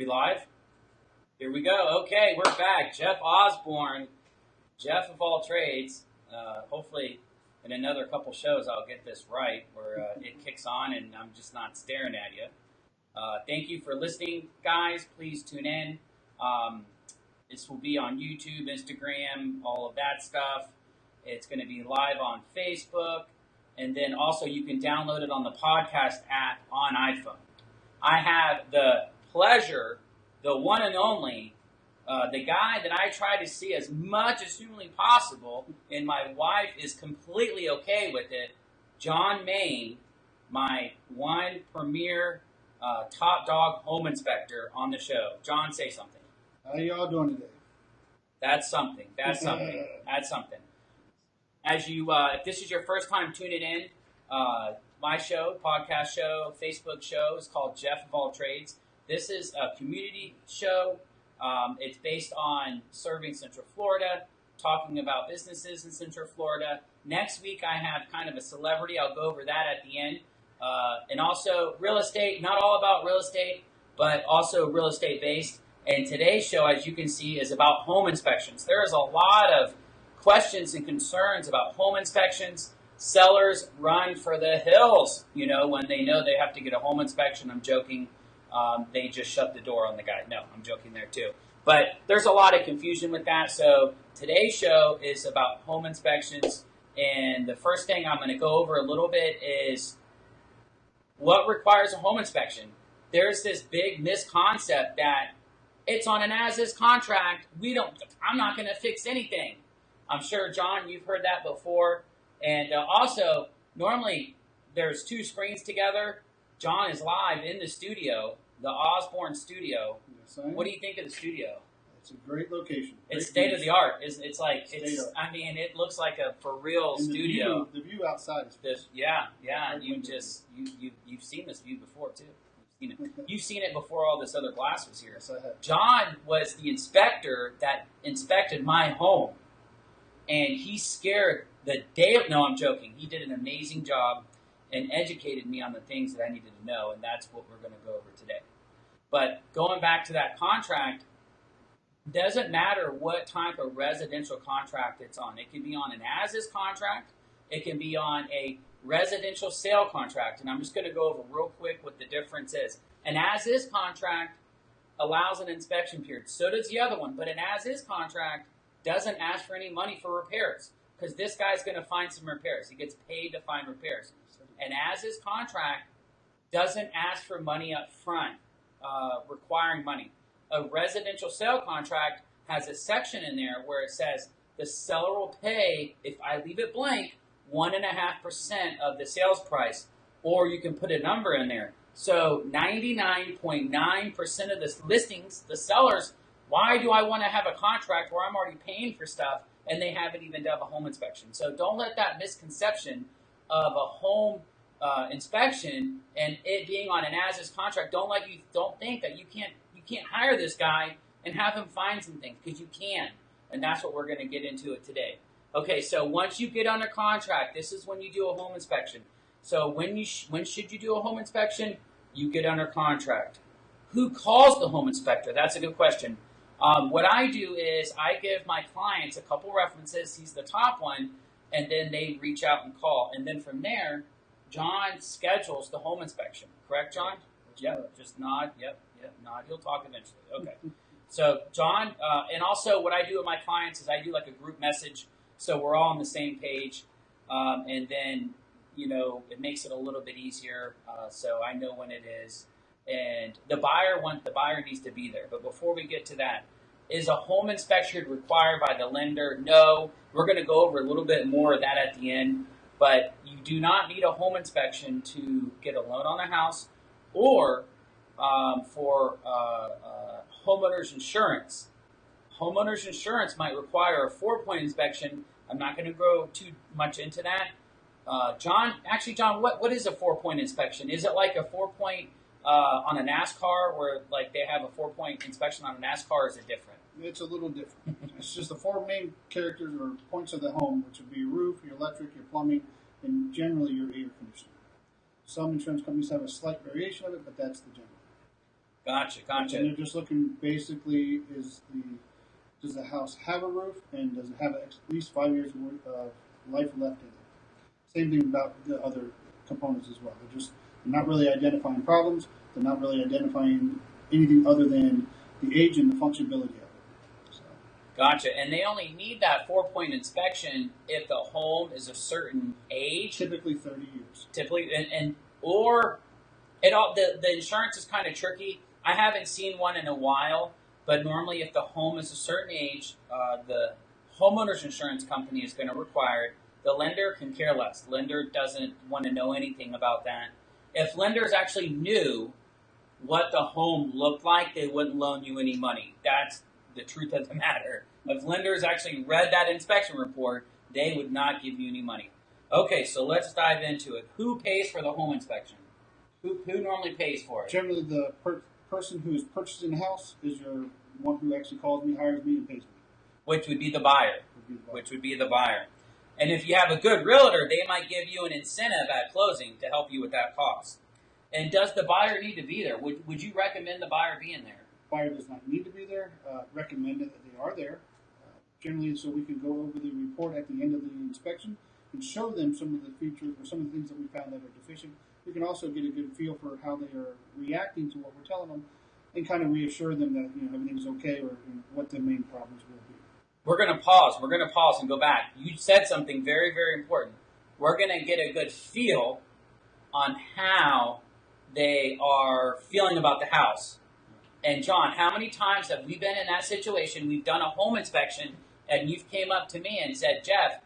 We live? Here we go. Okay, we're back. Jeff Osborne, Jeff of all trades. Hopefully, in another couple shows, I'll get this right where it kicks on and I'm just not staring at you. Thank you for listening, guys. Please tune in. This will be on YouTube, Instagram, all of that stuff. It's going to be live on Facebook. And then also, you can download it on the podcast app on iPhone. I have the pleasure, the one and only, the guy that I try to see as much as humanly possible, and my wife is completely okay with it, John Maine, my one premier top dog home inspector on the show. John, say something. How y'all doing today? That's something. That's something. That's something. As you, if this is your first time tuning in, my show, podcast show, Facebook show is called Jeff of All Trades. This is a community show. It's based on serving Central Florida, talking about businesses in Central Florida. Next week, I have kind of a celebrity. I'll go over that at the end. And also real estate, not all about real estate, but also real estate based. And today's show, as you can see, is about home inspections. There is a lot of questions and concerns about home inspections. Sellers run for the hills, when they know they have to get a home inspection. I'm joking. They just shut the door on the guy. No, I'm joking there too. But there's a lot of confusion with that. So today's show is about home inspections. And the first thing I'm going to go over a little bit is what requires a home inspection. There's this big misconcept that it's on an as-is contract. I'm not going to fix anything. I'm sure, John, you've heard that before. And also, normally there's two screens together. John is live in the studio, the Osborne studio. Yes, I am. What do you think of the studio? It's a great location. It's state of the art. I mean, it looks like a for real and studio. The view outside is Yeah. You've seen this view before too. You've seen it before all this other glass was here. Yes, I have. John was the inspector that inspected my home, and he scared the day of. No, I'm joking. He did an amazing job and educated me on the things that I needed to know, and that's what we're going to go over today. But going back to that contract, doesn't matter what type of residential contract it's on. It can be on an as-is contract. It can be on a residential sale contract. And I'm just going to go over real quick what the difference is. An as-is contract allows an inspection period. So does the other one. But an as-is contract doesn't ask for any money for repairs because this guy's going to find some repairs. He gets paid to find repairs. An as-is contract doesn't ask for money up front, requiring money. A residential sale contract has a section in there where it says the seller will pay, if I leave it blank, 1.5% of the sales price, or you can put a number in there. So 99.9% of the listings, the sellers, why do I want to have a contract where I'm already paying for stuff and they haven't even done a home inspection? So don't let that misconception of a home inspection and it being on an as-is contract, don't think that you can't hire this guy and have him find some things, because you can. And that's what we're going to get into it today. Okay, so once you get under contract, this is when you do a home inspection. So when should you do a home inspection? You get under contract. Who calls the home inspector? That's a good question. What I do is I give my clients a couple references. He's the top one, and then they reach out and call. And then from there, John schedules the home inspection. Correct, John? Yep, just nod. Yep, nod. He'll talk eventually. Okay. So, John, and also what I do with my clients is I do like a group message so we're all on the same page. And then, it makes it a little bit easier so I know when it is. And the buyer needs to be there. But before we get to that, is a home inspection required by the lender? No. We're going to go over a little bit more of that at the end. But you do not need a home inspection to get a loan on a house or for homeowner's insurance. Homeowner's insurance might require a 4-point inspection. I'm not going to go too much into that. John, what is a 4-point inspection? Is it like a 4-point on a NASCAR where like they have a 4-point inspection on a NASCAR, or is it different? It's a little different. It's just the 4 main characters or points of the home, which would be your roof, your electric, your plumbing, and generally your air conditioning. Some insurance companies have a slight variation of it, but that's the general. Gotcha. And they're just looking basically does the house have a roof and does it have at least 5 years worth of life left in it? Same thing about the other components as well. They're not really identifying problems. They're not really identifying anything other than the age and the functionality of it. So, Gotcha. And they only need that 4-point inspection if the home is a certain age. typically 30 years. Typically, and or it all the insurance is kind of tricky. I haven't seen one in a while, but normally if the home is a certain age, the homeowner's insurance company is going to require it. The lender can care less. Lender doesn't want to know anything about that. If lenders actually knew what the home looked like, they wouldn't loan you any money. That's the truth of the matter. If lenders actually read that inspection report, they would not give you any money. Okay, so let's dive into it. Who pays for the home inspection? Who normally pays for it? Generally, the person who is purchasing the house is your one who actually calls me, hires me, and pays me. Which would be the buyer. Would Which would be the buyer. And if you have a good realtor, they might give you an incentive at closing to help you with that cost. And does the buyer need to be there? Would you recommend the buyer being there? Buyer does not need to be there. Recommended that they are there. Generally, so we can go over the report at the end of the inspection and show them some of the features or some of the things that we found that are deficient. We can also get a good feel for how they are reacting to what we're telling them, and kind of reassure them that everything's okay or what the main problems will be. We're going to pause. We're going to pause and go back. You said something very, very important. We're going to get a good feel on how they are feeling about the house. And John, how many times have we been in that situation? We've done a home inspection, and you've came up to me and said, "Jeff,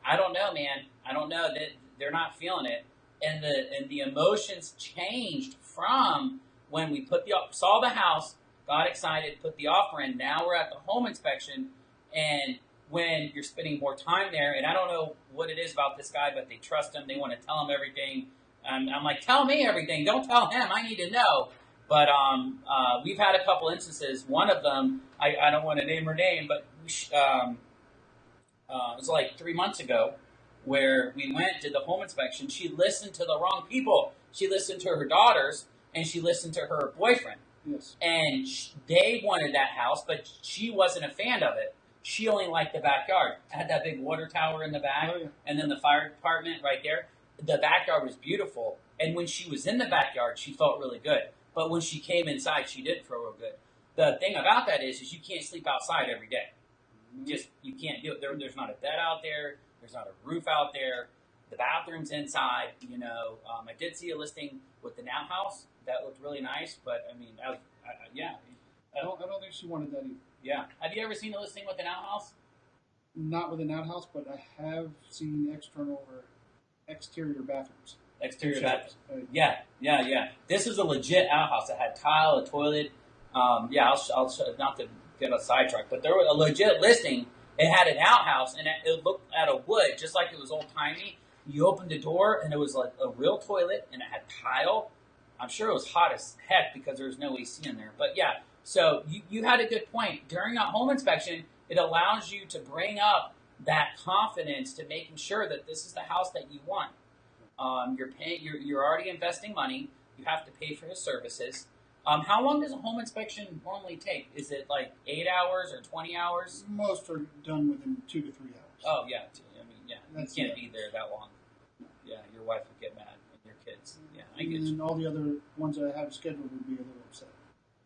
I don't know, man. I don't know that they're not feeling it." And the emotions changed from when we saw the house, got excited, put the offer in. Now we're at the home inspection, and when you're spending more time there, and I don't know what it is about this guy, but they trust him. They want to tell him everything. I'm like, tell me everything. Don't tell him. I need to know. But we've had a couple instances. One of them, I don't want to name her name, but it was like 3 months ago where we went, did the home inspection. She listened to the wrong people. She listened to her daughters, and she listened to her boyfriend. Yes. And they wanted that house, but she wasn't a fan of it. She only liked the backyard. It had that big water tower in the back, and then the fire department right there. The backyard was beautiful. And when she was in the backyard, she felt really good. But when she came inside, she didn't feel real good. The thing about that is you can't sleep outside every day. You can't do it. There's not a bed out there. There's not a roof out there. The bathroom's inside. I did see a listing with the Now House that looked really nice, but I mean, yeah. I don't think she wanted that either. Yeah. Have you ever seen a listing with the Now House? Not with an outhouse, but I have seen external or exterior bathrooms. Exterior bathrooms. Yeah. This is a legit outhouse. It had tile, a toilet. I'll not to get a sidetrack, but there was a legit listing. It had an outhouse, and it looked at a wood, just like it was old-timey. You opened the door, and it was like a real toilet, and it had tile. I'm sure it was hot as heck because there was no AC in there. But yeah, so you had a good point. During a home inspection, it allows you to bring up that confidence to making sure that this is the house that you want. You're already investing money. You have to pay for his services. How long does a home inspection normally take? Is it like 8 hours or 20 hours? Most are done within 2 to 3 hours. Oh yeah, you can't be there that long. Yeah, your wife would get mad and your kids. Yeah, I get you. And all the other ones that I have scheduled would be a little upset.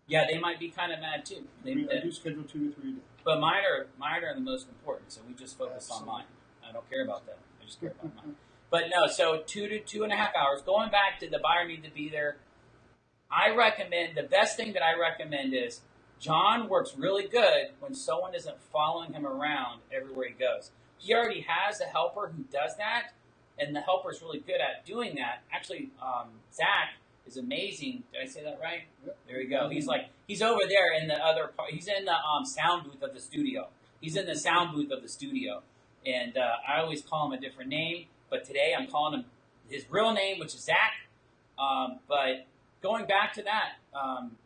Yeah, they might be kind of mad too. I do schedule 2 to 3 a day. But mine are the most important, so we just focus on mine. I don't care about them. I just care about mine. But no, so 2 to 2.5 hours. Going back to the buyer need to be there. The best thing that I recommend is John works really good when someone isn't following him around everywhere he goes. He already has a helper who does that, and the helper's really good at doing that. Actually, Zach is amazing. Did I say that right? Yep. There you go. He's over there in the other part. He's in the sound booth of the studio. And I always call him a different name, but today I'm calling him his real name, which is Zach. But going back to that,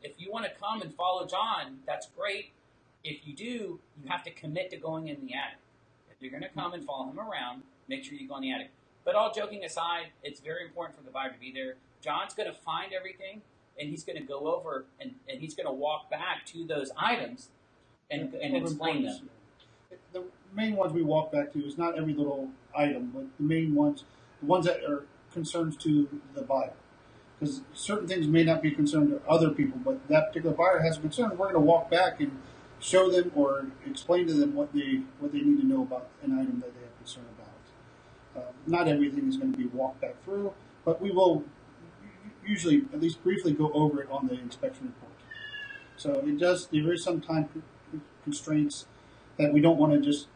if you want to come and follow John, that's great. If you do, you have to commit to going in the attic. If you're going to come and follow him around, make sure you go in the attic. But all joking aside, it's very important for the buyer to be there. John's going to find everything. and he's going to go over and he's going to walk back to those items and explain them. The main ones we walk back to is not every little item, but the main ones, the ones that are concerns to the buyer. Because certain things may not be concerned to other people, but that particular buyer has a concern. We're going to walk back and show them or explain to them what they need to know about an item that they have concern about. Not everything is going to be walked back through, but we will usually at least briefly go over it on the inspection report. So there is some time constraints that we don't want to just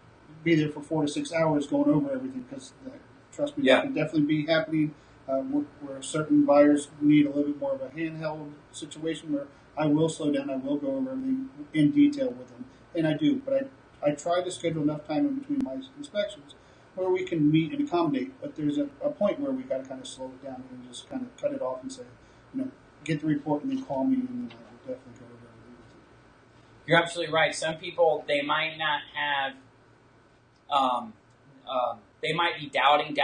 be there for 4 to 6 hours going over everything, because trust me, that can definitely be happening where certain buyers need a little bit more of a handheld situation where I will slow down, I will go over everything in detail with them, and I do, but I try to schedule enough time in between my inspections where we can meet and accommodate, but there's a point where we got to kind of slow it down and just kind of cut it off and say, get the report and then call me, and then I will definitely go over everything with you. You're absolutely right. Some people, they might not have, they might be doubting.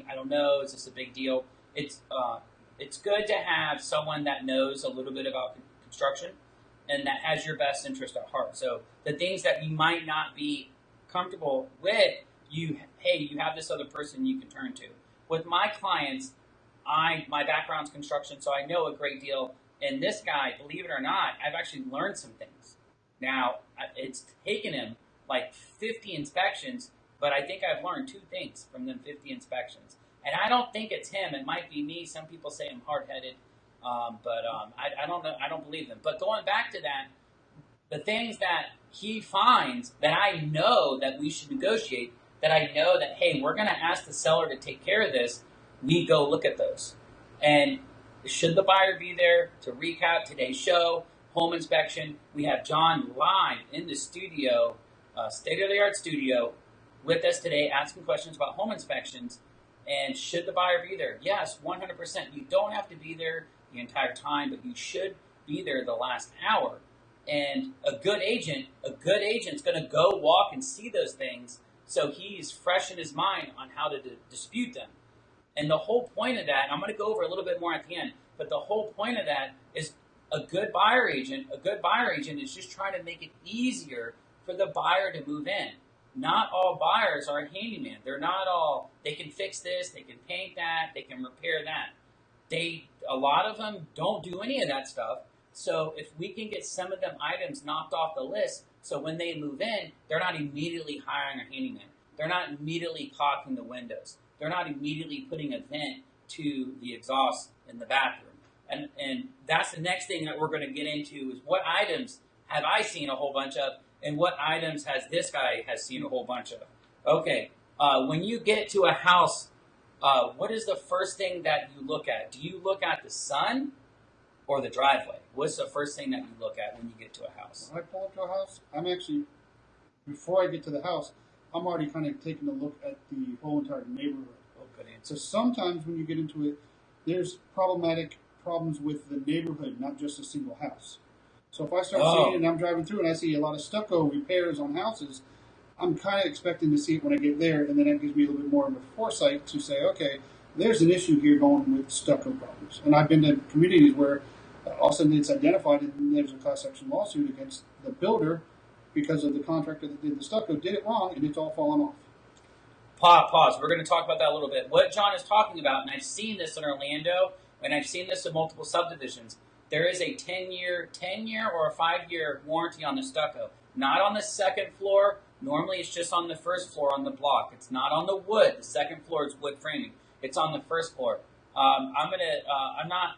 I don't know. Is this a big deal? It's good to have someone that knows a little bit about construction and that has your best interest at heart. So the things that you might not be comfortable with, you have this other person you can turn to. With my clients, my background's construction, so I know a great deal. And this guy, believe it or not, I've actually learned some things. Now, it's taken him like 50 inspections, but I think I've learned 2 things from them 50 inspections. And I don't think it's him. It might be me. Some people say I'm hard-headed, but I don't know. I don't believe them. But going back to that, the things that he finds that I know that we should negotiate, that I know that, hey, we're going to ask the seller to take care of this, we go look at those. And should the buyer be there? To recap today's show, home inspection, we have John live in the studio, state-of-the-art studio, with us today asking questions about home inspections. And should the buyer be there? Yes, 100%. You don't have to be there the entire time, but you should be there the last hour. And a good agent's going to go walk and see those things, so he's fresh in his mind on how to dispute them. And the whole point of that, I'm going to go over a little bit more at the end, but the whole point of that is a good buyer agent is just trying to make it easier for the buyer to move in. Not all buyers are a handyman. They're not all, they can fix this, they can paint that, they can repair that. A lot of them don't do any of that stuff. So if we can get some of them items knocked off the list, so when they move in, they're not immediately hiring a handyman. They're not immediately caulking the windows. They're not immediately putting a vent to the exhaust in the bathroom. And that's the next thing that we're going to get into is what items have I seen a whole bunch of, and what items has this guy seen a whole bunch of. Okay, when you get to a house, what is the first thing that you look at? Do you look at the sun or the driveway? What's the first thing that you look at when you get to a house? When I pull up to a house, I'm actually, before I get to the house, I'm already kind of taking a look at the whole entire neighborhood. Oh, good answer. So sometimes when you get into it, there's problems with the neighborhood, not just a single house. So if I start seeing it and I'm driving through and I see a lot of stucco repairs on houses, I'm kind of expecting to see it when I get there, and then that gives me a little bit more of a foresight to say, okay, there's an issue here going with stucco problems. And I've been to communities where all of a sudden it's identified and there's a class action lawsuit against the builder because of the contractor that did the stucco did it wrong, and it's all fallen off. Pause. We're going to talk about that a little bit. What John is talking about, and I've seen this in Orlando, and I've seen this in multiple subdivisions, there is a 10-year or a 5-year warranty on the stucco. Not on the second floor. Normally it's just on the first floor on the block. It's not on the wood. The second floor is wood framing. It's on the first floor. I'm not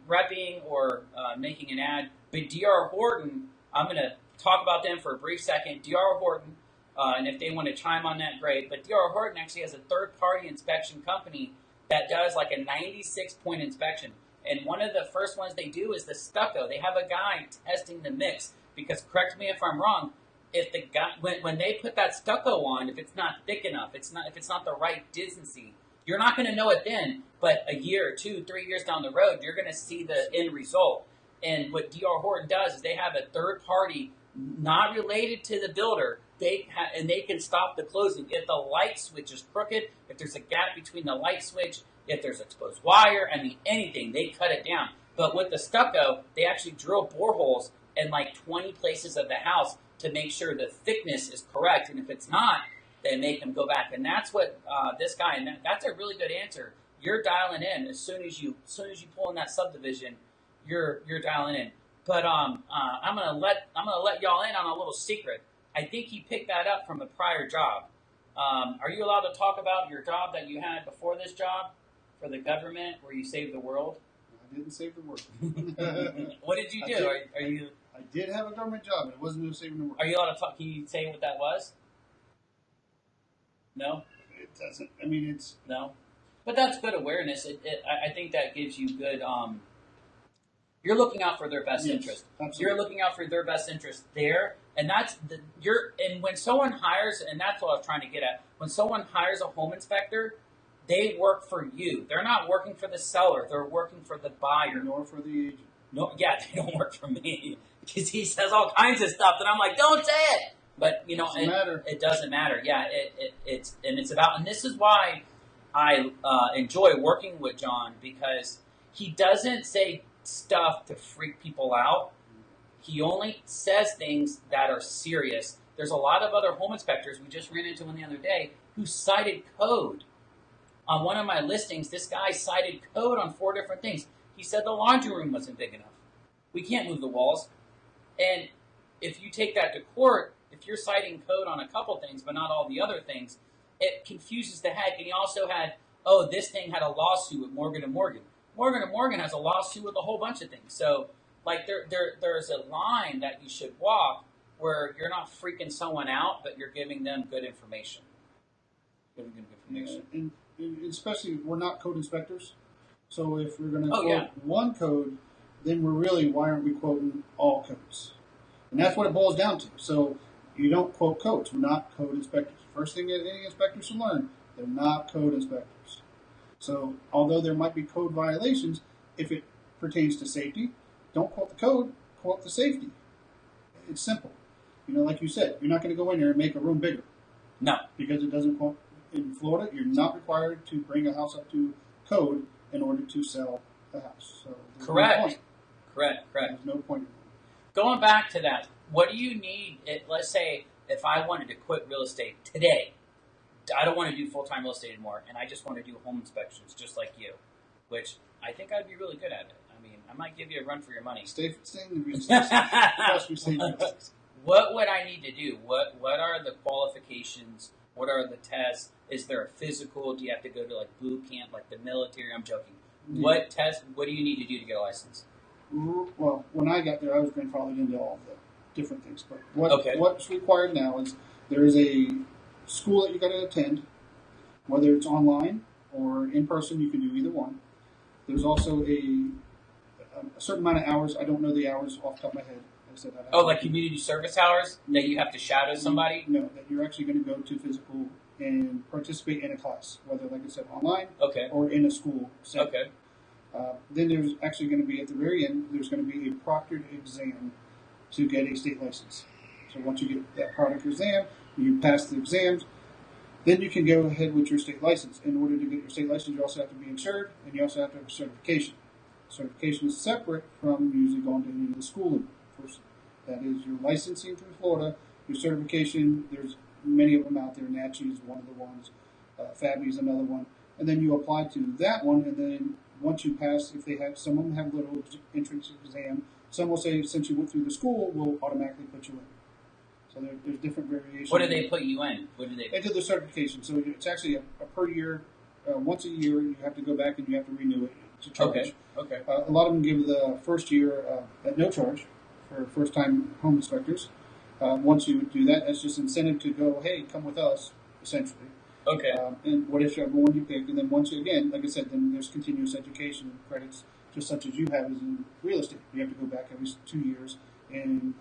repping or making an ad, but D.R. Horton, I'm going to talk about them for a brief second. D.R. Horton, and if they want to chime on that, great. But D.R. Horton actually has a third-party inspection company that does like a 96-point inspection. And one of the first ones they do is the stucco. They have a guy testing the mix because, correct me if I'm wrong, if the guy when they put that stucco on, if it's not thick enough, if it's not the right decency, you're not going to know it then. But a year, 2, 3 years down the road, you're going to see the end result. And what D.R. Horton does is they have a third party, not related to the builder. And they can stop the closing if the light switch is crooked, if there's a gap between the light switch, if there's exposed wire, anything, they cut it down. But with the stucco, they actually drill boreholes in like 20 places of the house to make sure the thickness is correct. And if it's not, they make them go back. And that's what this guy. And that's a really good answer. You're dialing in as soon as you pull in that subdivision. You're dialing in. But I'm gonna let y'all in on a little secret. I think he picked that up from a prior job. Are you allowed to talk about your job that you had before this job for the government, where you saved the world? I didn't save the world. What did you do? I did have a government job, but it wasn't no saving the world. Are you allowed to talk? Can you say what that was? No. It doesn't. I mean, it's no. But that's good awareness. I think that gives you good. You're looking out for their best interest. Absolutely. You're looking out for their best interest there, and and when someone hires, and that's what I was trying to get at. When someone hires a home inspector, they work for you. They're not working for the seller. They're working for the buyer. Nor for the agent. No, yeah, they don't work for me because he says all kinds of stuff that I'm like, don't say it. But it doesn't matter. Yeah, it's about, and this is why I enjoy working with John, because he doesn't say stuff to freak people out. He only says things that are serious. There's a lot of other home inspectors, we just ran into one the other day, who cited code. On one of my listings, this guy cited code on 4 different things. He said the laundry room wasn't big enough. We can't move the walls. And if you take that to court, if you're citing code on a couple things but not all the other things, it confuses the heck. And he also had, this thing had a lawsuit with Morgan & Morgan. Morgan & Morgan has a lawsuit with a whole bunch of things. So, like, there's a line that you should walk where you're not freaking someone out, but you're giving them good information. Giving them good information. Yeah, and especially, we're not code inspectors. So if we're going to quote one code, then why aren't we quoting all codes? And that's what it boils down to. So you don't quote codes. We're not code inspectors. First thing that any inspector should learn, they're not code inspectors. So although there might be code violations, if it pertains to safety, don't quote the code, quote the safety. It's simple. Like you said, you're not going to go in there and make a room bigger. No. Because it doesn't quote. In Florida, you're not required to bring a house up to code in order to sell the house. So correct. No point. Correct. There's no point. Going back to that, what do you need? Let's say if I wanted to quit real estate today, I don't want to do full-time real estate anymore, and I just want to do home inspections just like you, which I think I'd be really good at it. I mean, I might give you a run for your money. Stay in the real estate. What would I need to do? What are the qualifications? What are the tests? Is there a physical? Do you have to go to like boot camp, like the military? I'm joking. Yeah. What do you need to do to get a license? Well, when I got there, I was grandfathered into all of the different things. But what's required now is there is a school that you got to attend, whether it's online or in person. You can do either one. There's also a certain amount of hours. I don't know the hours off the top of my head. Like community service hours that you have to shadow somebody? No, that you're actually going to go to physical and participate in a class, whether, like I said, online or in a school setting. Okay. Then there's actually going to be, at the very end, there's going to be a proctored exam to get a state license. So once you get that proctored exam, you pass the exams, then you can go ahead with your state license. In order to get your state license, you also have to be insured, and you also have to have a certification. Certification is separate from usually going to any of the schooling. That is your licensing through Florida, your certification. There's many of them out there. NACHI is one of the ones. FABI is another one. And then you apply to that one, and then once you pass, some of them have a little entrance exam. Some will say, since you went through the school, we'll automatically put you in. So there's different variations. What do they put you in? They do the certification. So it's actually a per year. Once a year, you have to go back and you have to renew it to charge. Okay. A lot of them give the first year at no charge for first-time home inspectors. Once you do that, that's just incentive to go, hey, come with us, essentially. Okay. And whichever one you pick. And then once you, again, like I said, then there's continuous education credits, just such as you have as in real estate. You have to go back every 2 years and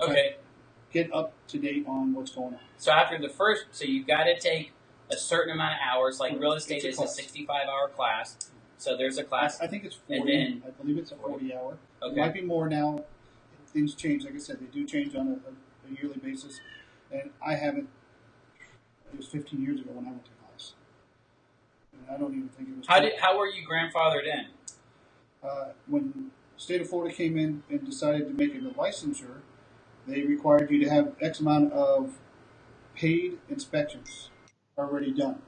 get up to date on what's going on. So after the first, so you've got to take a certain amount of hours, like real estate is a 65-hour class. So there's a class. I think it's 40. And then, I believe it's a 40-hour. Okay. It might be more now. Things change. Like I said, they do change on a yearly basis. And I haven't. It was 15 years ago when I went to class. And I don't even think it was. How were you grandfathered in? When State of Florida came in and decided to make it a licensure. They required you to have X amount of paid inspections already done.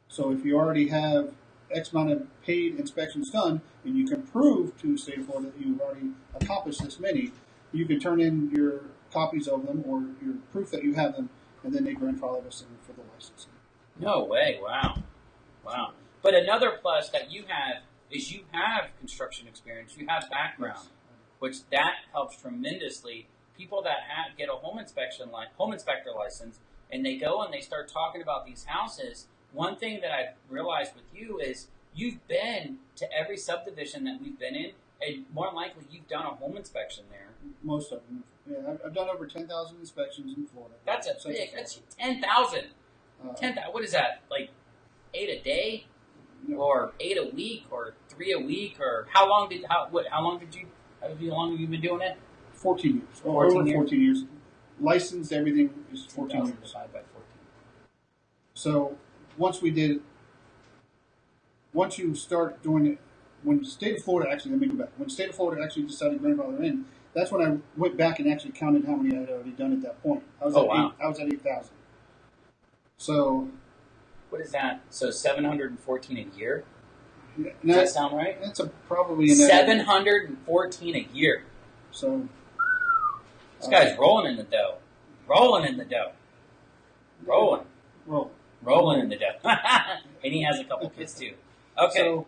So if you already have X amount of paid inspections done, and you can prove to the state of Florida that you've already accomplished this many, you can turn in your copies of them or your proof that you have them, and then they grandfather us in for the licensing. No way! Wow, wow. But another plus that you have is you have construction experience, you have background, Yes. which that helps tremendously. People that get a home inspector license, and they go and they start talking about these houses. One thing that I've realized with you is you've been to every subdivision that we've been in, and more than likely you've done a home inspection there. Most of them. Yeah, I've done over 10,000 inspections in Florida. That's a Central big. Florida. That's 10,000. Uh, 10,000. What is that? Like 8 a day, no, or 8 a week, or 3 a week, or how long did how long have you been doing it? 14 years. 14 over years. 14 years. Licensed, everything is 14 10,000 years. divided by 14. So once you start doing it, when the state of Florida actually, let me go back. When the state of Florida actually decided to grandfather in, that's when I went back and actually counted how many I had already done at that point. I was at 8,000. So What is that? So 714 a year? yeah, Does that sound right? that's probably in that. 714 a year. So This guy's rolling in the dough. Rolling in the dough. Rolling. roll. Rolling in the dough. And he has a couple kids too. Okay. So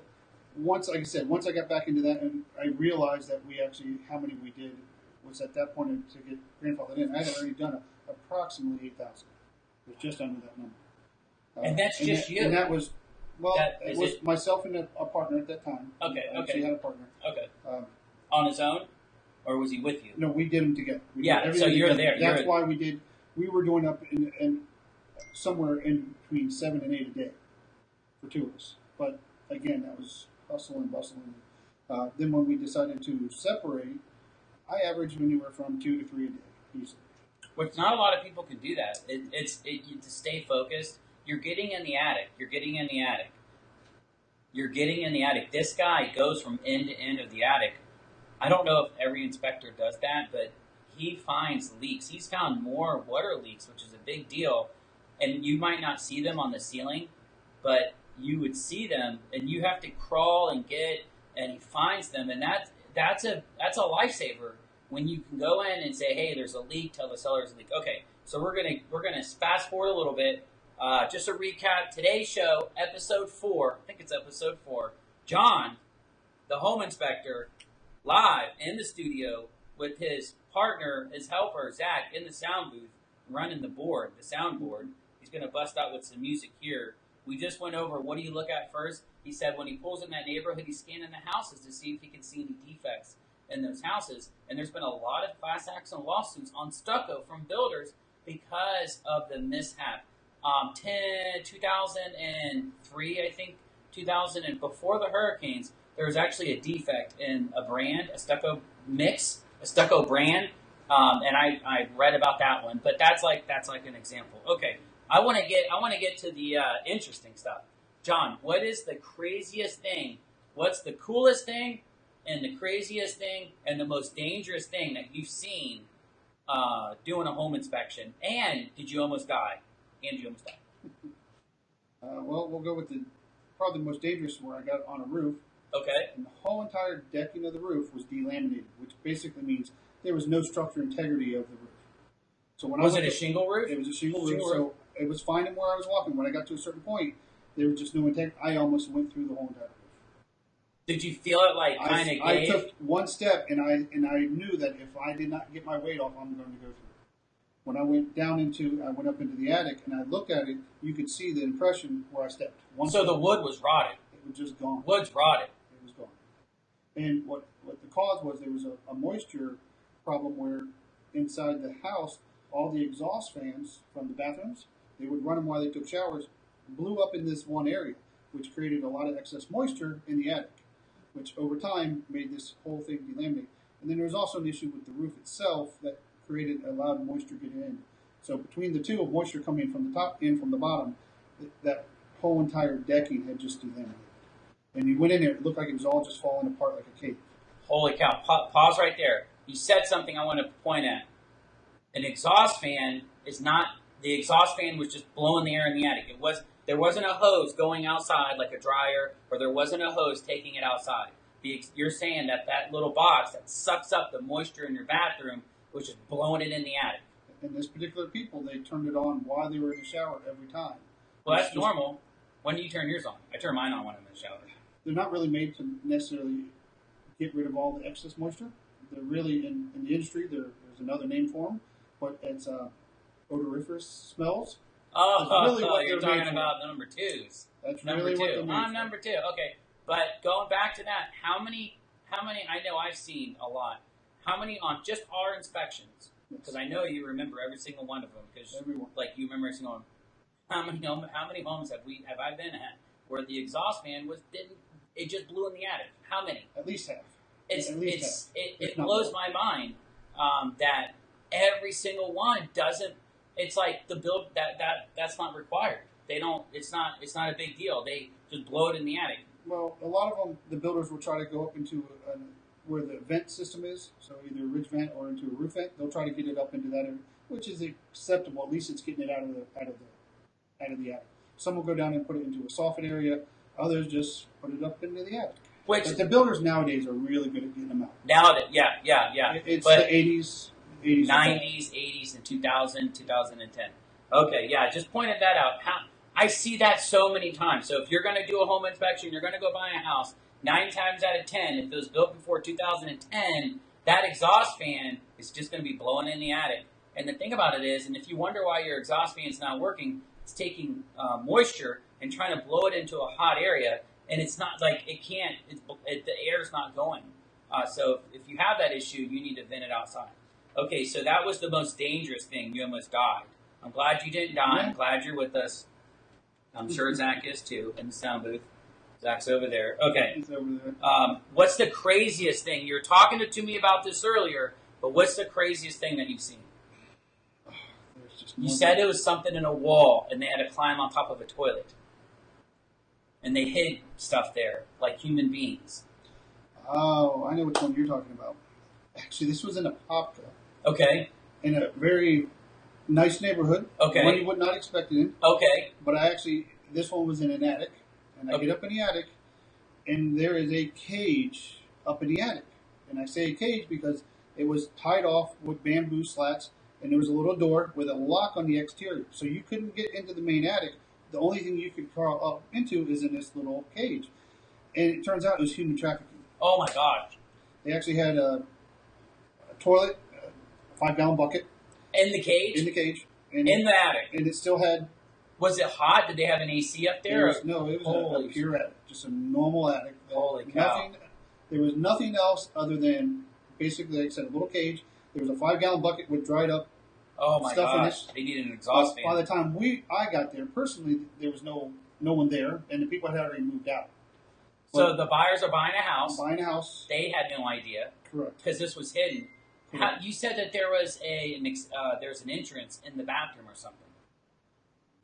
once, like I said, once I got back into that, and I realized that we actually how many we did was at that point to get grandfathered in. I had already done approximately 8,000. It was just under that number. And that's just you? And that was Is it was it- myself and a partner at that time. Okay, I actually had a partner. Okay. Um, On his own? Or was he with you? no, we did them together. We Yeah, did so everything you're together. there. That's why we did. We were doing up in somewhere in between 7 and 8 a day for two of us. But again, that was hustle and bustle. Then when we decided to separate, I averaged anywhere from 2 to 3 a day easily. Which not a lot of people can do that. To stay focused. You're getting in the attic. This guy goes from end to end of the attic. I don't know if every inspector does that, but he finds leaks. He's found more water leaks, which is a big deal. And you might not see them on the ceiling, but you would see them, and you have to crawl and get. And he finds them, and that's a lifesaver when you can go in and say, "Hey, there's a leak. Tell the seller there's a leak." Okay, so we're gonna fast forward a little bit. Just a recap: today's show, episode 4. I think it's episode 4. John, the home inspector, live in the studio with his partner, his helper, Zach, in the sound booth, running the soundboard. He's going to bust out with some music here. We just went over, what do you look at first? He said when he pulls in that neighborhood, he's scanning the houses to see if he can see any defects in those houses. And there's been a lot of class action lawsuits on stucco from builders because of the mishap. 2003, I think, 2000, and before the hurricanes, there was actually a defect in a stucco mix, a stucco brand, and I read about that one. But that's like an example. Okay, I want to get to the interesting stuff. John, what is the craziest thing? What's the coolest thing, and the craziest thing, and the most dangerous thing that you've seen doing a home inspection? And did you almost die? Well, we'll go with probably the most dangerous where I got on a roof. Okay. And the whole entire decking of the roof was delaminated, which basically means there was no structural integrity of the roof. So when Was it a shingle roof? It was a shingle roof, so it was fine where I was walking. When I got to a certain point, there was just no integrity. I almost went through the whole entire roof. Did you feel it like kind of gave? I took one step, and I knew that if I did not get my weight off, I'm going to go through. When I went up into the attic, and I looked at it, you could see the impression where I stepped. So the wood was rotted. It was just gone. Wood's rotted. It was gone. And what the cause was, there was a moisture problem where inside the house, all the exhaust fans from the bathrooms, they would run them while they took showers, blew up in this one area, which created a lot of excess moisture in the attic, which over time made this whole thing delaminate. And then there was also an issue with the roof itself that allowed moisture getting in. So between the two, of moisture coming from the top and from the bottom, that whole entire decking had just delaminated. And you went in there, it looked like it was all just falling apart like a cake. Holy cow! Pause right there. You said something I want to point at. An exhaust fan is not. The exhaust fan was just blowing the air in the attic. There wasn't a hose going outside like a dryer, or there wasn't a hose taking it outside. You're saying that little box that sucks up the moisture in your bathroom was just blowing it in the attic. And this particular people, they turned it on while they were in the shower every time. Well, that's normal. When do you turn yours on? I turn mine on when I'm in the shower. They're not really made to necessarily get rid of all the excess moisture. They're really, in the industry, there's another name for them, but it's odoriferous smells. Oh, you're talking about the number twos. That's number really two. what they're made I'm for. number two. Okay, but going back to that, how many? I know I've seen a lot. How many on just our inspections? Because I know you remember every single one of them. Because like you remember every single one. How many homes have I been at where the exhaust fan it just blew in the attic? How many? At least half. It blows my mind that every single one doesn't. It's like the build that's not required. They don't. It's not a big deal. They just blow it in the attic. Well, a lot of them, the builders will try to go up into where the vent system is, so either a ridge vent or into a roof vent. They'll try to get it up into that area, which is acceptable. At least it's getting it out of the attic. Some will go down and put it into a soffit area. Others just put it up into the attic. But the builders nowadays are really good at getting them out. Yeah. It's but the 80s, 90s, 80s, and 2000, 2010. Okay, yeah, just pointed that out. I see that so many times. So if you're going to do a home inspection, you're going to go buy a house, 9 times out of 10, if it was built before 2010, that exhaust fan is just going to be blowing in the attic. And the thing about it is, and if you wonder why your exhaust fan is not working, it's taking moisture and trying to blow it into a hot area, and it's not like it can't, the air's not going. So if you have that issue, you need to vent it outside. Okay, so that was the most dangerous thing. You almost died. I'm glad you didn't die. I'm glad you're with us. I'm sure Zach is too in the sound booth. Zach's over there. Okay. He's over there. What's the craziest thing? You were talking to me about this earlier, but what's the craziest thing that you've seen? You said it was something in a wall, and they had to climb on top of a toilet. And they hid stuff there, like human beings. Oh, I know which one you're talking about. Actually, this was in a Popka. Okay. In a very nice neighborhood. Okay. One you would not expect it in. Okay. But this one was in an attic. And I get up in the attic, and there is a cage up in the attic. And I say a cage because it was tied off with bamboo slats, and there was a little door with a lock on the exterior. So you couldn't get into the main attic. The only thing you could crawl up into is in this little cage. And it turns out it was human trafficking. Oh, my gosh. They actually had a toilet, a 5-gallon bucket. In the cage? In the cage. In the attic? And it still had... Was it hot? Did they have an AC up there? It was a pure attic. Just a normal attic. Holy cow. There was nothing else other than, basically, like I said, a little cage. There was a 5-gallon bucket with dried up stuff in it. They needed an exhaust fan. By the time I got there, personally, there was no one there, and the people had already moved out. So the buyers are buying a house. They had no idea. Correct. Because this was hidden. You said that there was there's an entrance in the bathroom or something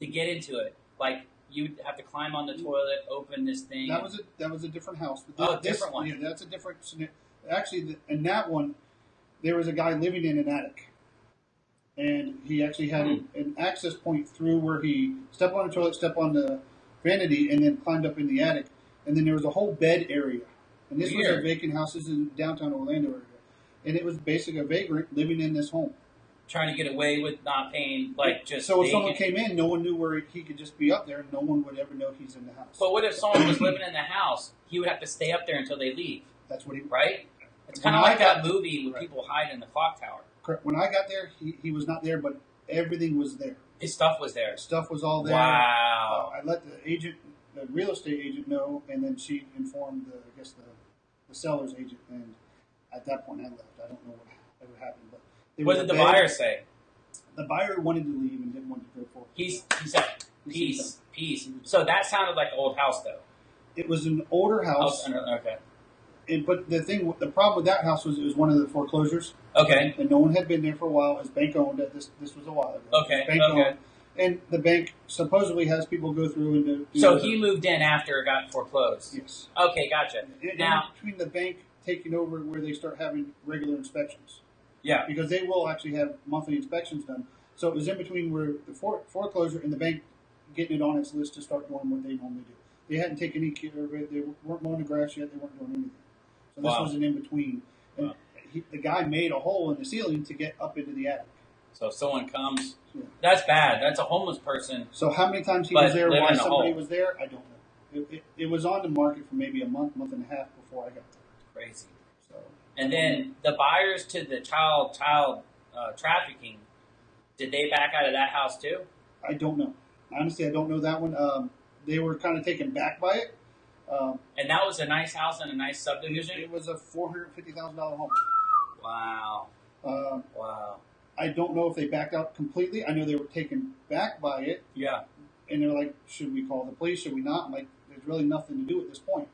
to get into it. Like you'd have to climb on the toilet, open this thing. That was a different house. Different one. Yeah, that's a different scenario. Actually, in that one, there was a guy living in an attic, and he actually had an access point through where he stepped on the toilet, stepped on the vanity, and then climbed up in the attic. And then there was a whole bed area. And this was a vacant house. This is in downtown Orlando area. And it was basically a vagrant living in this home. Trying to get away with not paying, So if someone came in, no one knew where he could just be up there, and no one would ever know he's in the house. But what if someone was living in the house? He would have to stay up there until they leave. That's what Right? It's kind of like that movie where people hide in the clock tower. Correct. When I got there, he was not there, but everything was there. His stuff was there. Stuff was all there. Wow. I let the real estate agent know, and then she informed the seller's agent, and at that point I left. I don't know what ever happened, but what did the buyer say? The buyer wanted to leave and didn't want to go forward. He said, peace. So that sounded like an old house, though. It was an older house. Okay. But the problem with that house was it was one of the foreclosures. Okay. And no one had been there for a while. It was bank owned. This was a while ago. Okay. Bank owned. And the bank supposedly has people go through and do. So he moved in after it got foreclosed. Yes. Okay, gotcha. Now between the bank taking over where they start having regular inspections. Yeah. Because they will actually have monthly inspections done. So it was in between where the foreclosure and the bank getting it on its list to start doing what they normally do. They hadn't taken any care of it. They weren't mowing the grass yet. They weren't doing anything. So this was an in between. And the guy made a hole in the ceiling to get up into the attic. So if someone comes, that's bad. That's a homeless person. So how many times he was there, living why in a somebody hole. was there, I don't know. It was on the market for maybe a month and a half before I got there. Crazy. So, And then the buyers to the child trafficking, did they back out of that house too? I don't know. Honestly, I don't know that one. They were kind of taken back by it. And that was a nice house and a nice subdivision? It was a $450,000 home. Wow. Wow. I don't know if they backed out completely. I know they were taken back by it. Yeah. And they're like, should we call the police? Should we not? I'm like, there's really nothing to do at this point.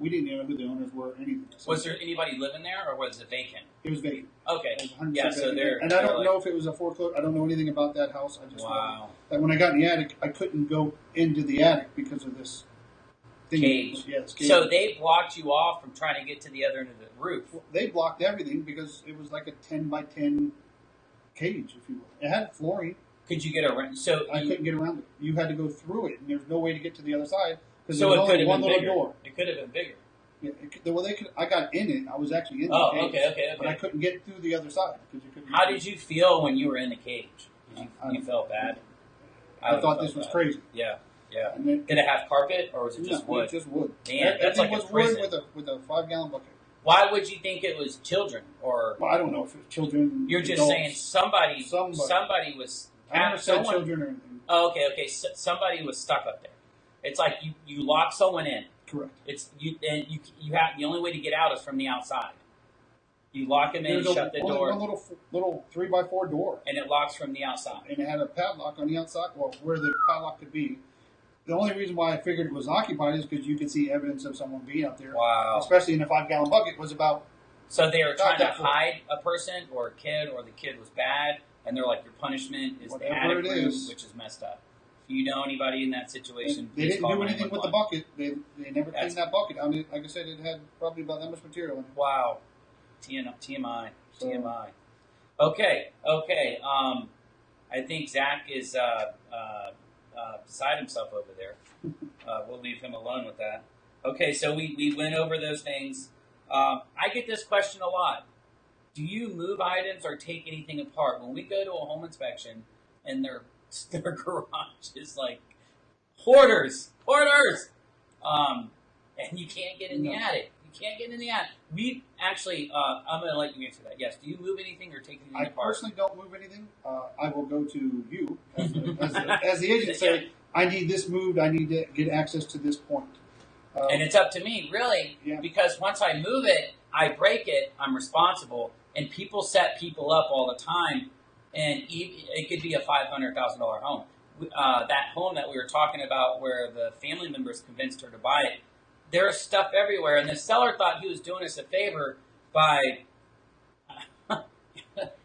We didn't even know who the owners were or anything. So Was there anybody living there, or was it vacant? it was vacant. Okay. It was 100% Yeah, so vacant. they're... And I don't know if it was a foreclosure. I don't know anything about that house. I just Wow. know that when I got in the attic, I couldn't go into the attic because of this thing. Cage. Yeah, this cage. So they blocked you off from trying to get to the other end of the roof. They blocked everything because it was like a 10 by 10 cage, if you will. It had flooring. Could you get around? So I couldn't get around it. You had to go through it, and there's no way to get to the other side because so there was it could only have one been little bigger. door. It could have been bigger. Yeah, well, they could. I got in it. I was actually in the Oh, cage. okay. But I couldn't get through the other side because you couldn't. How did you feel when you were in the cage? You felt bad? I thought this was crazy. Yeah. And then, Did it have carpet, or was it just wood? Just wood. Man, that's like was a prison. wood with a 5-gallon bucket. Why would you think it was children? Or Well, I don't know if it was children. you're just adults. saying somebody was... I never said children or anything. Oh, okay. So, somebody was stuck up there. It's like you lock someone in. Correct. It's you have the only way to get out is from the outside. You lock them in, shut the door, One little 3x4 door, and it locks from the outside. and it had a padlock on the outside. Well, where the padlock could be. The only reason why I figured it was occupied is because you could see evidence of someone being out there. Wow. Especially in a 5-gallon bucket was about. So they were trying to that full. hide a person or a kid, or the kid was bad, and they're like, your punishment is the Whatever attic it room, is. which is messed up. If you know anybody in that situation, They please didn't call do anything with the 911. bucket. They never cleaned that bucket. I mean, like I said, it had probably about that much material in it. Wow. TMI. So- TMI. Okay. I think Zach is beside himself over there. We'll leave him alone with that. Okay, so we went over those things. I get this question a lot. Do you move items or take anything apart? When we go to a home inspection and their garage is like hoarders, and you can't get in the attic. You can't get in the attic. We actually, I'm going to let you answer that. Yes. Do you move anything or take anything I apart? personally don't move anything. I will go to you as the agent. Say, I need this moved. I need to get access to this point. And it's up to me, really, Yeah. because once I move it, I break it, I'm responsible, and people set people up all the time, and it could be a $500,000 home. That home that we were talking about where the family members convinced her to buy it, there's stuff everywhere, and the seller thought he was doing us a favor by...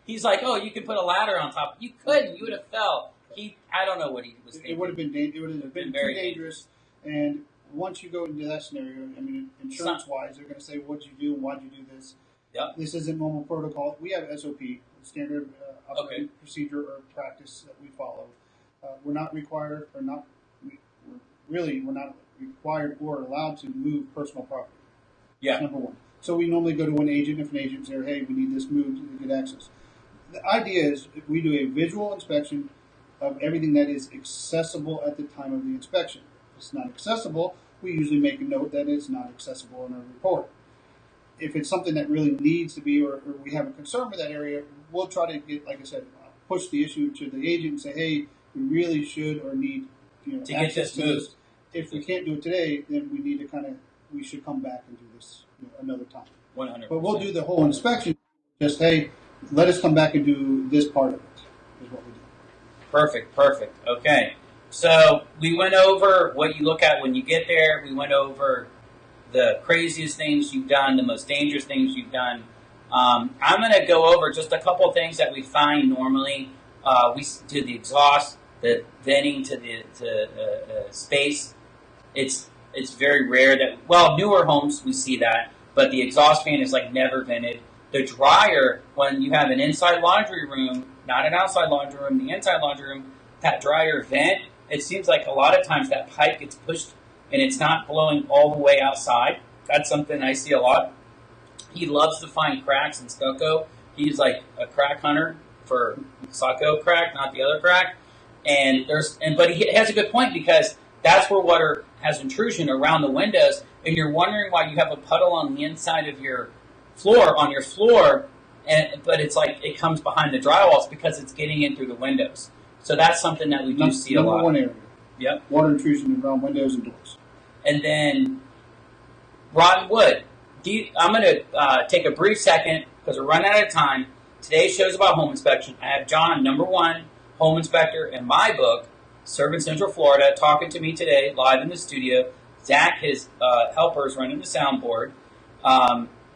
He's like, oh, you can put a ladder on top. You couldn't. You would have fell. I don't know what he was thinking. It would have been too very dangerous. And once you go into that scenario, I mean, insurance-wise, they're going to say, "What'd you do? Why'd you do this?" Yep. This isn't normal protocol. We have SOP, standard operating procedure or practice that we follow. We're not required, or not. We're not required or allowed to move personal property. Yeah. That's number one. So we normally go to an agent. If an agent says, "Hey, we need this moved to get access," the idea is we do a visual inspection of everything that is accessible at the time of the inspection. If it's not accessible, we usually make a note that it's not accessible in our report. If it's something that really needs to be, or we have a concern with that area, we'll try to get, like I said, push the issue to the agent and say, hey, we really should or need to access get this to moved. this. If we can't do it today, then we need to we should come back and do this another time. 100%. But we'll do the whole inspection. Just, hey, let us come back and do this part of it, is what we do. Perfect. Okay. So we went over what you look at when you get there. We went over the craziest things you've done, the most dangerous things you've done. I'm going to go over just a couple things that we find normally. We do the exhaust, the venting to the space. It's very rare that, newer homes we see that, but the exhaust fan is like never vented. The dryer, when you have an inside laundry room, not an outside laundry room, the inside laundry room, that dryer vent, it seems like a lot of times that pipe gets pushed and it's not blowing all the way outside. That's something I see a lot. He loves to find cracks in stucco. He's like a crack hunter for stucco crack, not the other crack. But he has a good point, because that's where water has intrusion around the windows, and you're wondering why you have a puddle on the inside of your floor, but it's like it comes behind the drywalls because it's getting in through the windows. So that's something that we do see a lot. Number one area. Yep. Water intrusion around windows and doors. And then rotten wood. I'm going to take a brief second because we're running out of time. Today's show is about home inspection. I have John, number one home inspector in my book, Serving Central Florida, talking to me today live in the studio. Zach, his helper, is running the soundboard.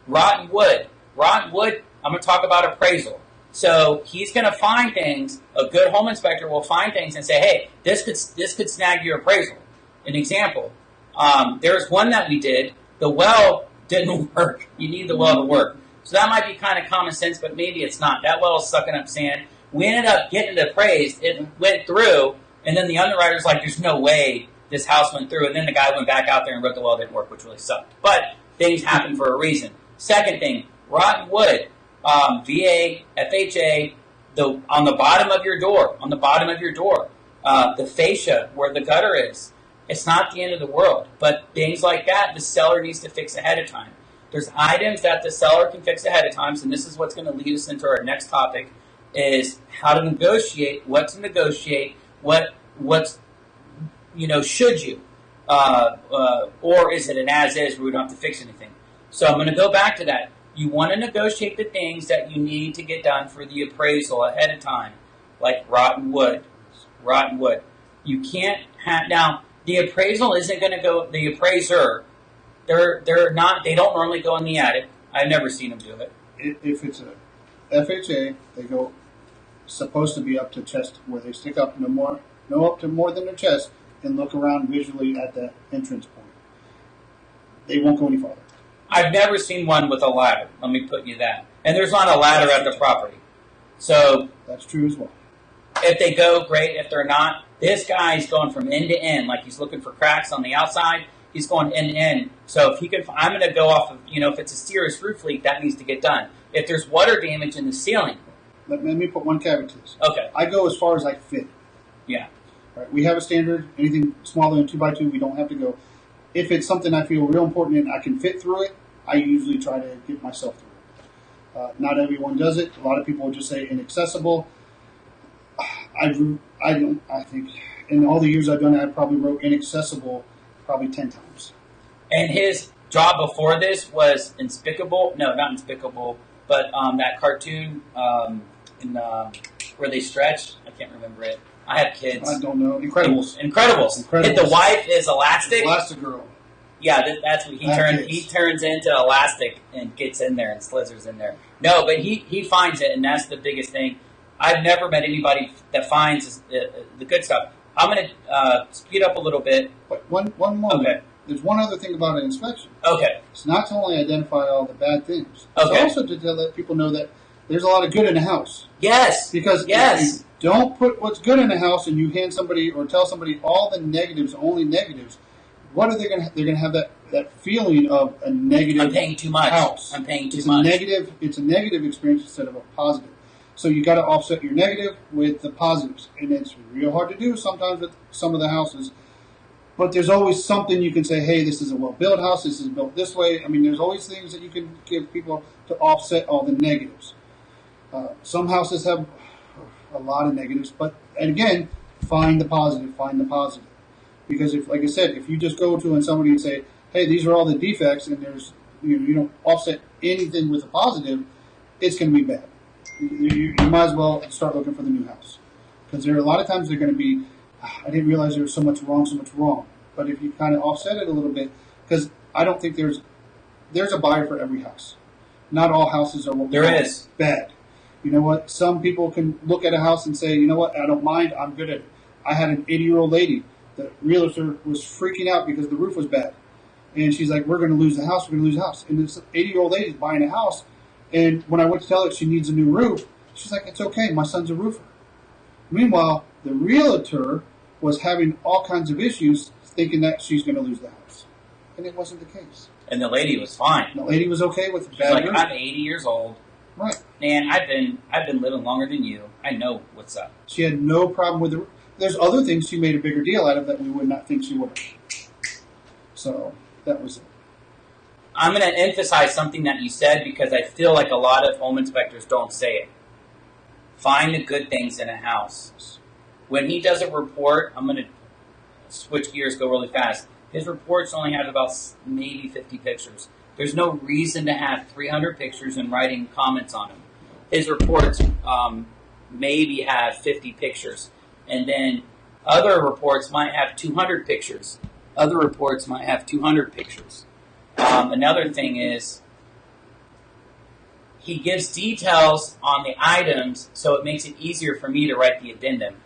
Rotten wood. Rotten wood, I'm going to talk about appraisal. So he's going to find things. A good home inspector will find things and say, hey, this could snag your appraisal. An example, there's one that we did. The well didn't work. You need the well to work. So that might be kind of common sense, but maybe it's not. That well is sucking up sand. We ended up getting it appraised. It went through, and then the underwriter's like, there's no way this house went through. And then the guy went back out there and wrote the well didn't work, which really sucked. But things happen for a reason. Second thing, rotten wood. VA, FHA, on the bottom of your door, the fascia where the gutter is. It's not the end of the world, but things like that, the seller needs to fix ahead of time. There's items that the seller can fix ahead of time, and this is what's going to lead us into our next topic, is how to negotiate, what to negotiate, what's, should you, or is it an as-is where we don't have to fix anything? So I'm going to go back to that. You want to negotiate the things that you need to get done for the appraisal ahead of time, like rotten wood. Rotten wood. You can't have, now, the appraisal isn't going to go, the appraiser, they don't normally go in the attic. I've never seen them do it. If it's a FHA, they go, supposed to be up to chest, where they stick up up to more than their chest, and look around visually at the entrance point. They won't go any farther. I've never seen one with a ladder. Let me put you that. And there's not a ladder at the property. So that's true as well. If they go, great. If they're not, this guy's going from end to end. Like he's looking for cracks on the outside. He's going end to end. So if he can, I'm going to go off of, if it's a serious roof leak, that needs to get done. If there's water damage in the ceiling. Let me put one caveat to this. Okay. I go as far as I fit. Yeah. All right, we have a standard. Anything smaller than 2x2, we don't have to go. If it's something I feel real important and I can fit through it, I usually try to get myself through it. Not everyone does it. A lot of people just say inaccessible. I think in all the years I've done it, I probably wrote inaccessible probably 10 times. And his job before this was Inspicable. No, not Inspicable, but that cartoon where they stretch. I can't remember it. I have kids. I don't know. Incredibles. And the wife is Elastic. Elastigirl. Yeah, that's what he turns. He turns into Elastic and gets in there and slithers in there. No, but he finds it, and that's the biggest thing. I've never met anybody that finds the good stuff. I'm going to speed up a little bit. But one more. Okay. There's one other thing about an inspection. Okay. It's not to only identify all the bad things. Okay. It's also to let people know that there's a lot of good in the house. Yes. Because if you don't put what's good in the house and you hand somebody or tell somebody all the negatives, only negatives, what are they going to? They're going to have that feeling of a negative. I'm paying too much. House. I'm paying too much. It's a negative experience instead of a positive. So you got to offset your negative with the positives, and it's real hard to do sometimes with some of the houses. But there's always something you can say. Hey, this is a well-built house. This is built this way. I mean, there's always things that you can give people to offset all the negatives. Some houses have a lot of negatives, and again, find the positive. Find the positive. Because if, like I said, if you just go to somebody and say, "Hey, these are all the defects," and there's you don't offset anything with a positive, it's going to be bad. You might as well start looking for the new house, because there are a lot of times they're going to be. I didn't realize there was so much wrong. But if you kind of offset it a little bit, because I don't think there's a buyer for every house. Not all houses are what we call bad. You know what? Some people can look at a house and say, you know what? I don't mind. I'm good at it. I had an 80-year-old lady. The realtor was freaking out because the roof was bad. And she's like, we're going to lose the house. We're going to lose the house. And this 80-year-old lady is buying a house. And when I went to tell her she needs a new roof, she's like, it's okay. My son's a roofer. Meanwhile, the realtor was having all kinds of issues thinking that she's going to lose the house. And it wasn't the case. And the lady was fine. The lady was okay with She's bad like, roof. I'm 80 years old. Right. Man, I've been living longer than you. I know what's up. She had no problem with it. There's other things she made a bigger deal out of that we would not think she would have. So that was it. I'm going to emphasize something that you said because I feel like a lot of home inspectors don't say it. Find the good things in a house. When he does a report, I'm going to switch gears, go really fast. His reports only have about maybe 50 pictures. There's no reason to have 300 pictures and writing comments on them. His reports maybe have 50 pictures. And then other reports might have 200 pictures. Other reports might have 200 pictures. Another thing is he gives details on the items, so it makes it easier for me to write the addendum.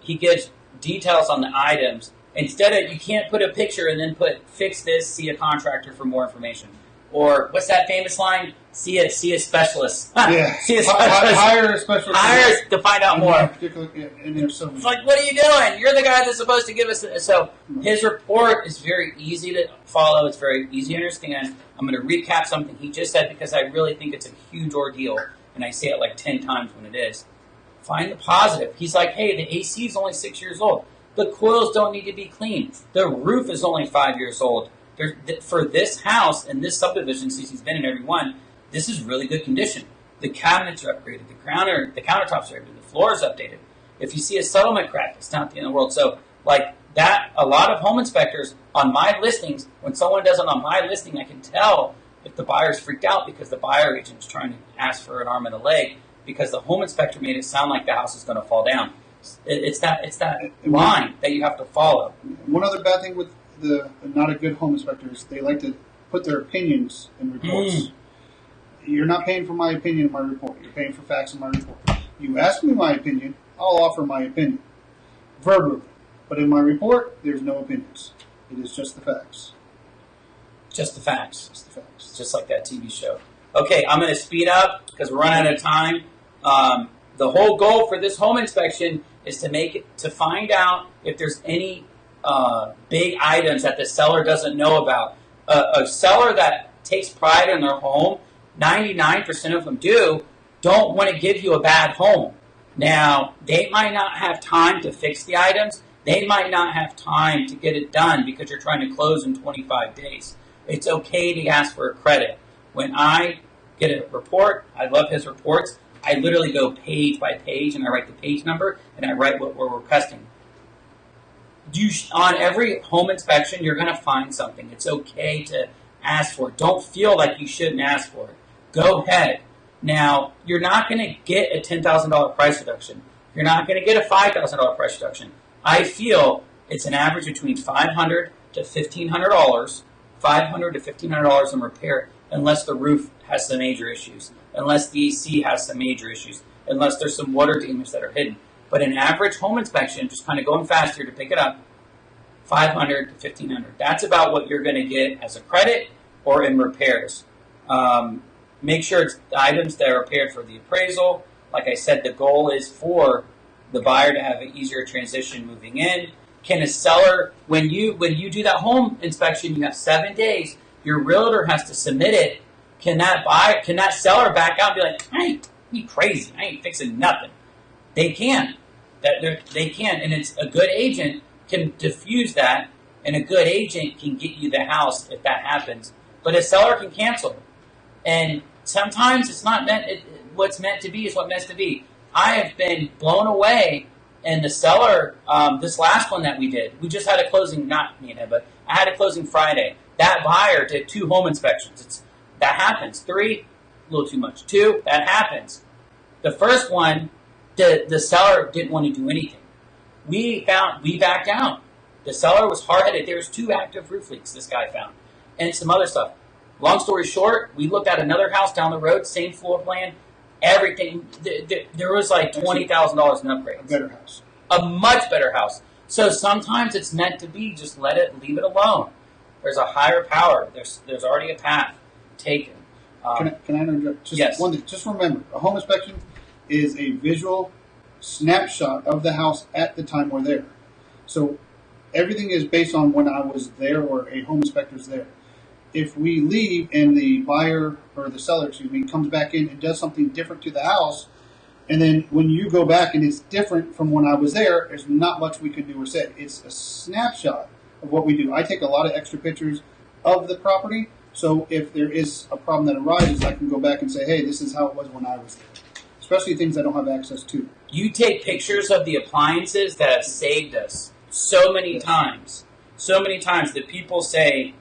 He gives details on the items. Instead of, you can't put a picture and then put, fix this, see a contractor for more information. Or, what's that famous line? See a specialist. Yeah. See a specialist. Hire a specialist. Hire to find out more. It's like, what are you doing? You're the guy that's supposed to give us this. So, his report is very easy to follow. It's very easy to understand. I'm going to recap something he just said because I really think it's a huge ordeal. And I say it like 10 times when it is. Find the positive. He's like, hey, the AC is only 6 years old. The coils don't need to be cleaned. The roof is only 5 years old. For this house and this subdivision, since he's been in every one, this is really good condition. The cabinets are upgraded. The countertops are upgraded. The floor is updated. If you see a settlement crack, it's not the end of the world. So, like that, a lot of home inspectors on my listings, when someone does it on my listing, I can tell if the buyer's freaked out because the buyer agent is trying to ask for an arm and a leg because the home inspector made it sound like the house is going to fall down. It's that line that you have to follow. One other bad thing with the not a good home inspector is they like to put their opinions in reports. You're not paying for my opinion in my report. You're paying for facts in my report. You ask me my opinion, I'll offer my opinion verbally. But in my report, there's no opinions. It is just the facts. Just the facts. Just the facts. Just like that TV show. Okay, I'm going to speed up because we're running out of time. The whole goal for this home inspection is to find out if there's any big items that the seller doesn't know about. A seller that takes pride in their home, 99% of them don't want to give you a bad home. Now, they might not have time to fix the items. They might not have time to get it done because you're trying to close in 25 days. It's okay to ask for a credit. When I get a report, I love his reports, I literally go page by page and I write the page number and I write what we're requesting. On every home inspection, you're going to find something. It's okay to ask for it. Don't feel like you shouldn't ask for it. Go ahead. Now, you're not going to get a $10,000 price reduction. You're not going to get a $5,000 price reduction. I feel it's an average between $500 to $1,500, $500 to $1,500 in repair, unless the roof has some major issues, unless the AC has some major issues, unless there's some water damage that are hidden. But an average home inspection, just kind of going fast here to pick it up, $500 to $1,500. That's about what you're going to get as a credit or in repairs. Make sure it's the items that are repaired for the appraisal. Like I said, the goal is for the buyer to have an easier transition moving in. Can a seller, when you do that home inspection, you have 7 days. Your realtor has to submit it. Can that seller back out and be like, you crazy? I ain't fixing nothing. They can. They can, and it's a good agent can diffuse that, and a good agent can get you the house if that happens. But a seller can cancel. And sometimes it's not meant. What's meant to be is what meant to be. I have been blown away. And the seller, this last one that we did, we just had a closing, not me and him, but I had a closing Friday. That buyer did 2 home inspections. That happens. 3, a little too much. 2, that happens. The first one, the seller didn't want to do anything. We backed out. The seller was hard-headed. There was 2 active roof leaks this guy found, and some other stuff. Long story short, we looked at another house down the road, same floor plan, everything. There was like $20,000 in upgrades. A better house. A much better house. So sometimes it's meant to be. Just leave it alone. There's a higher power. There's already a path taken. Can I interject? Yes. One thing. Just remember, a home inspection is a visual snapshot of the house at the time we're there. So everything is based on when I was there or a home inspector's there. If we leave and the buyer or the seller, comes back in and does something different to the house, and then when you go back and it's different from when I was there, there's not much we can do or say. It's a snapshot of what we do. I take a lot of extra pictures of the property, so if there is a problem that arises, I can go back and say, hey, this is how it was when I was there. Especially things I don't have access to. You take pictures of the appliances that have saved us so many times. So many times that people say,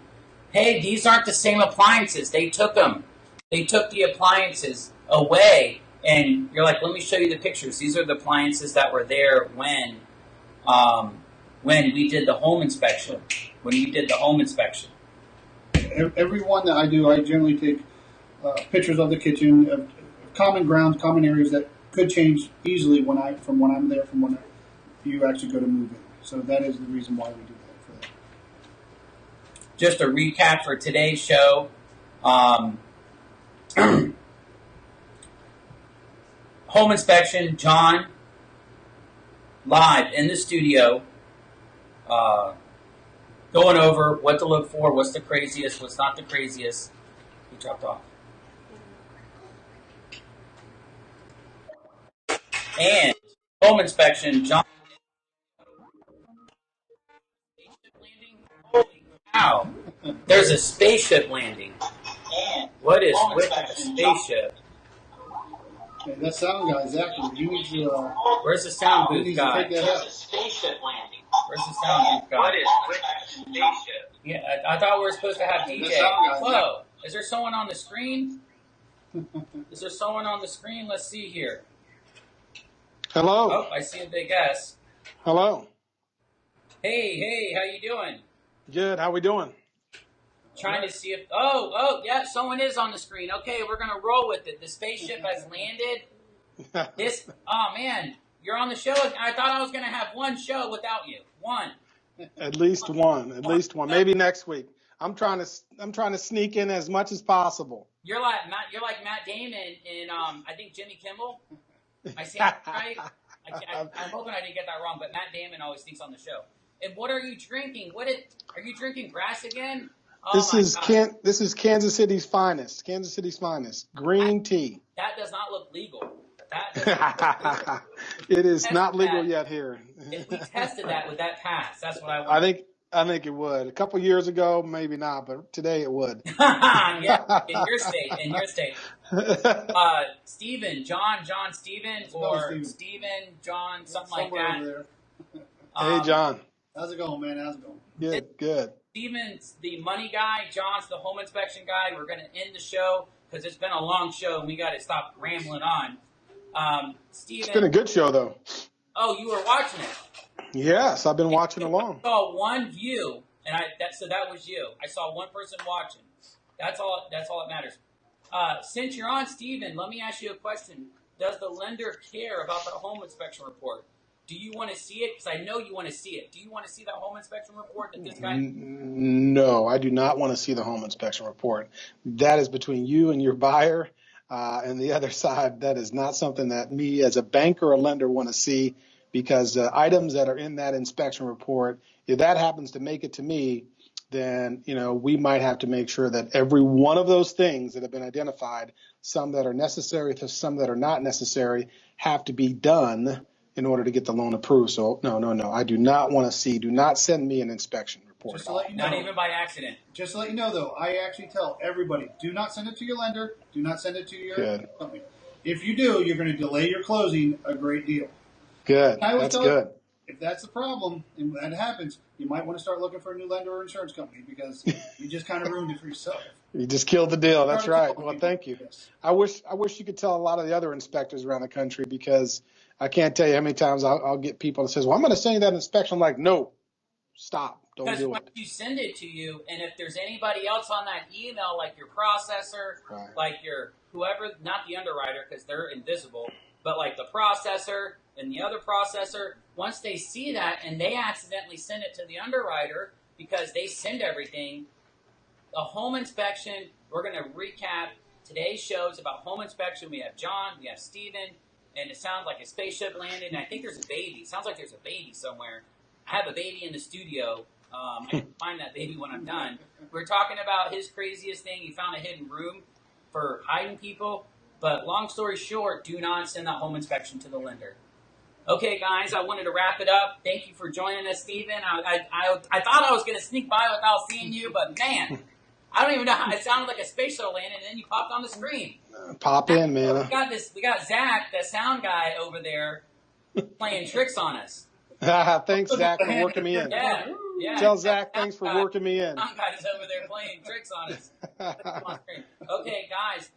hey, these aren't the same appliances. They took them. They took the appliances away. And you're like, let me show you the pictures. These are the appliances that were there when we did the home inspection. When you did the home inspection. Every one that I do, I generally take pictures of the kitchen, of common grounds, common areas that could change easily from when I'm there, from when you actually go to move in. So that is the reason why we do that for that. Just a recap for today's show. Home inspection, John, live in the studio, going over what to look for, what's the craziest, what's not the craziest. He dropped off. And home inspection, John. Spaceship landing? Holy cow. There's a spaceship landing. What is with that spaceship? Okay, that sound guy, Zachary, he needs to... Where's the sound booth needs guy? to take that up. Spaceship landing. Where's the sound booth guy? What is with that spaceship? Yeah, I thought we were supposed to have DJ. Whoa, is there someone on the screen? Is there someone on the screen? Let's see here. Hello. Oh, I see a big S. Hello. Hey, how you doing? Good. How we doing? Trying to see if... Oh, yeah, someone is on the screen. Okay, we're going to roll with it. The spaceship has landed. Oh, man, you're on the show. I thought I was going to have one show without you. One. At least one. At least one. Maybe next week. I'm trying to sneak in as much as possible. You're like Matt Damon in I think Jimmy Kimmel. I say that right? I'm hoping I didn't get that wrong, but Matt Damon always thinks on the show. And what are you drinking? Are you drinking grass again? Oh, this is Kansas City's finest. Kansas City's finest. Green tea. That does not look legal. It is not legal yet here. If we tested that, would that pass? That's what I want. I think it would. A couple years ago, maybe not, but today it would. Yeah, in your state. Stephen, John, Stephen, or Stephen, John, something like that. Hey, John. How's it going, man? How's it going? Good. Stephen's the money guy. John's the home inspection guy. We're going to end the show because it's been a long show and we got to stop rambling on. Stephen, it's been a good show, though. Oh, you were watching it? Yes, I've been watching along. I saw one view, and so that was you. I saw one person watching. That's all that matters. Since you're on, Stephen, let me ask you a question. Does the lender care about the home inspection report? Do you want to see it? Because I know you want to see it. Do you want to see that home inspection report that this guy... No, I do not want to see the home inspection report. That is between you and your buyer and the other side. That is not something that me as a banker or a lender want to see, because items that are in that inspection report, if that happens to make it to me, then we might have to make sure that every one of those things that have been identified, some that are necessary to some that are not necessary, have to be done in order to get the loan approved. So no, I do not want to see. Do not send me an inspection report. Just to let you know, not even by accident. Just to let you know, though, I actually tell everybody: do not send it to your lender. Do not send it to your company. If you do, you're going to delay your closing a great deal. Good. That's good. If that's the problem, and that happens, you might want to start looking for a new lender or insurance company, because you just kind of ruined it for yourself. You just killed the deal. That's right. Well, thank you. Yes. I wish you could tell a lot of the other inspectors around the country, because I can't tell you how many times I'll get people that says, well, I'm going to send you that inspection. I'm like, no, stop. Don't do it. Because once you send it to you, and if there's anybody else on that email, like your processor, like your whoever, not the underwriter because they're invisible, but like the processor and the other processor, once they see that and they accidentally send it to the underwriter, because they send everything. A home inspection, we're going to recap today's shows about home inspection. We have John, we have Steven, and it sounds like a spaceship landed, and I think there's a baby. It sounds like there's a baby somewhere. I have a baby in the studio. I can find that baby when I'm done. We're talking about his craziest thing. He found a hidden room for hiding people. But long story short, do not send that home inspection to the lender. Okay, guys, I wanted to wrap it up. Thank you for joining us, Steven. I thought I was going to sneak by without seeing you, but man, I don't even know how it sounded like a space shuttle landed, and then you popped on the screen. Pop in, man. We got Zach, the sound guy over there, playing tricks on us. Thanks, Zach, for working me in. Yeah. Tell Zach thanks for working me in. Sound guy's over there playing tricks on us. Okay, guys,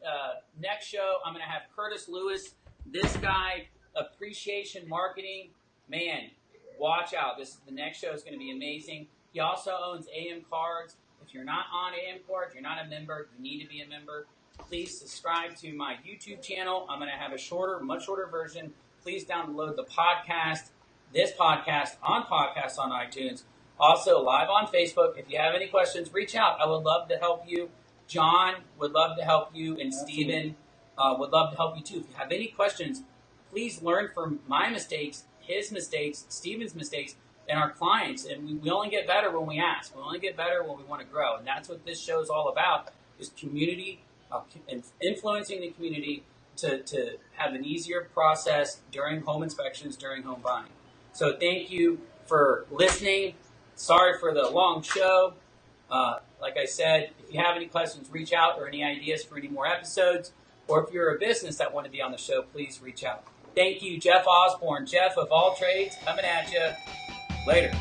next show, I'm going to have Curtis Lewis. This guy, Appreciation Marketing. Man, watch out. The next show is going to be amazing. He also owns AM Cards. If you're not on AM Cards, you're not a member, you need to be a member. Please subscribe to my YouTube channel. I'm going to have a much shorter version. Please download the podcast, this podcast on iTunes. Also, live on Facebook. If you have any questions, reach out. I would love to help you. John would love to help you, and Steven would love to help you too. If you have any questions, please learn from my mistakes, his mistakes, Steven's mistakes, and our clients. And we only get better when we ask. We only get better when we want to grow. And that's what this show is all about, is community, and influencing the community to have an easier process during home inspections, during home buying. So thank you for listening. Sorry for the long show. Like I said, if you have any questions, reach out, or any ideas for any more episodes. Or if you're a business that want to be on the show, please reach out. Thank you, Jeff Osborne, Jeff of All Trades, coming at you. Later.